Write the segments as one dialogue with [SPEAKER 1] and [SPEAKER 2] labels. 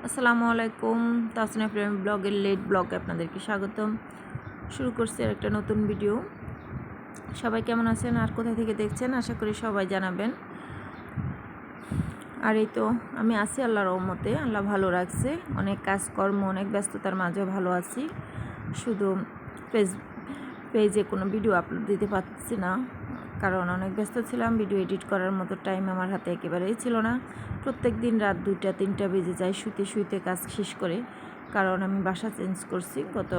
[SPEAKER 1] আসসালামু আলাইকুম, তাসনিয়া প্রেম ব্লগের লেট ব্লগে আপনাদেরকে স্বাগতম। শুরু করছি আর একটা নতুন ভিডিও। সবাই কেমন আছেন আর কোথা থেকে দেখছেন আশা করি সবাই জানাবেন। আর এই তো আমি আছি আল্লাহর রহমতে, আল্লাহ ভালো রাখছে। অনেক কাজকর্ম, অনেক ব্যস্ততার মাঝেও ভালো আছি। শুধু পেজে কোনো ভিডিও আপলোড দিতে পারছি না, কারণ অনেক ব্যস্ত ছিলাম। ভিডিও এডিট করার মতো টাইম আমার হাতে একেবারেই ছিল না। প্রত্যেক দিন রাত 2টা-3টা বেজে যায় শুতে শুতে কাজ শেষ করে, কারণ আমি বাসা চেঞ্জ করছি গত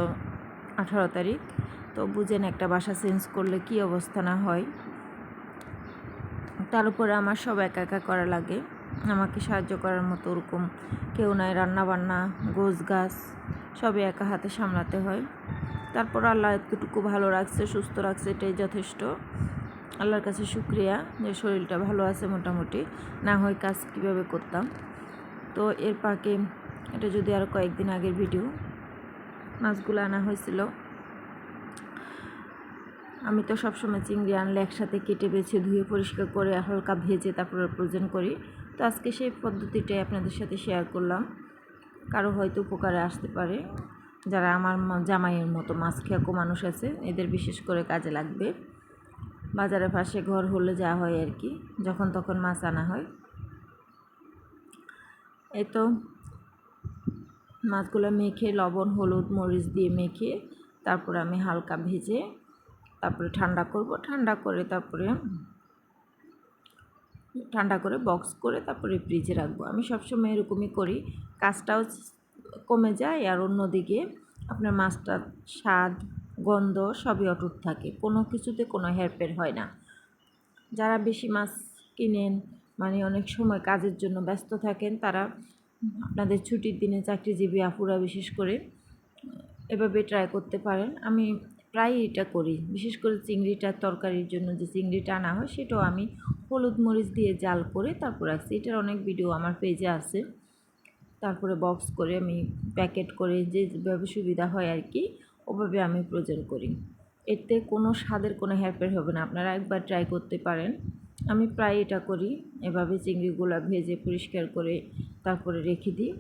[SPEAKER 1] 18 তারিখ। তো বুঝেন একটা বাসা চেঞ্জ করলে কি অবস্থা না হয়। তার উপরে আমার সব একা একা করা লাগে, আমাকে সাহায্য করার মতো ওরকম কেউ নাই। রান্নাবান্না, গোছ গাছ সবই একা হাতে সামলাতে হয়। তারপর আল্লাহ এতটুকু ভালো রাখছে, সুস্থ রাখছে, এটাই যথেষ্ট। আল্লাহর কাছে শুক্রিয়া যে শরীরটা ভালো আছে মোটামুটি, না হয় কাজ কীভাবে করতাম। তো এর পাকে এটা যদি আরও কয়েকদিন আগের ভিডিও, মাছগুলো আনা হয়েছিল। আমি তো সবসময় চিংড়ি আনলে একসাথে কেটে বেছে ধুয়ে পরিষ্কার করে হালকা ভেজে তারপরে প্রয়োজন করি। তো আজকে সেই পদ্ধতিটাই আপনাদের সাথে শেয়ার করলাম, কারো হয়তো উপকারে আসতে পারে। যারা আমার জামাইয়ের মতো মাছ খেয়াকো মানুষ আছে, এদের বিশেষ করে কাজে লাগবে। বাজারের পাশে ঘর হলে যা হয় আর কি, যখন তখন মাছ আনা হয়। এই তো মাছগুলো মেখে লবণ হলুদ মরিচ দিয়ে মেখে তারপরে আমি হালকা ভেজে তারপরে ঠান্ডা করব। ঠান্ডা করে বক্স করে তারপরে ফ্রিজে রাখবো। আমি সবসময় এরকমই করি, কাজটাও কমে যায় আর অন্যদিকে আপনার মাছটার স্বাদ গন্ধ সবই অটুট থাকে, কোনো কিছুতে কোনো হেরফের হয় না। যারা বেশি মাছ কিনেন, মানে অনেক সময় কাজের জন্য ব্যস্ত থাকেন, তারা আপনাদের ছুটির দিনে চাকরিজীবী আপুরা বিশেষ করে এভাবে ট্রাই করতে পারেন। আমি প্রায় এটা করি, বিশেষ করে চিংড়িটার তরকারির জন্য যে চিংড়িটা আনা হয় সেটাও আমি হলুদ মরিচ দিয়ে জাল করে তারপর রাখছি। এটার অনেক ভিডিও আমার পেজে আছে। তারপরে বক্স করে আমি প্যাকেট করে যেভাবে সুবিধা হয় আর কি, ওভাবে আমি প্রয়োজন করি। এতে কোনো স্বাদের কোনো হেরফের হবে না, আপনারা একবার ট্রাই করতে পারেন। আমি প্রায় এটা করি, এভাবে চিংড়িগুলো ভেজে পরিষ্কার করে তারপরে রেখে দিই।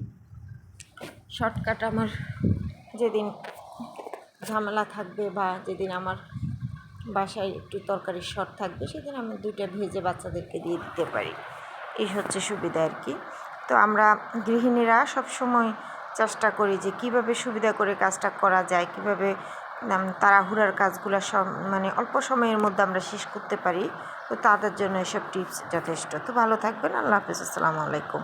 [SPEAKER 1] শর্টকাট আমার যেদিন ঝামেলা থাকবে বা যেদিন আমার বাসায় একটু তরকারির শর্ট থাকবে, সেদিন আমি 2টা ভেজে বাচ্চাদেরকে দিয়ে দিতে পারি। এই হচ্ছে সুবিধা আর কি। তো আমরা গৃহিণীরা সবসময় চেষ্টা করি যে কীভাবে সুবিধা করে কাজটা করা যায়, কীভাবে তাড়াহুড়ার কাজগুলো মানে অল্প সময়ের মধ্যে আমরা শেষ করতে পারি। তো তাদের জন্য এসব টিপস যথেষ্ট। তো ভালো থাকবেন, আল্লাহ হাফেজ, আসসালামু আলাইকুম।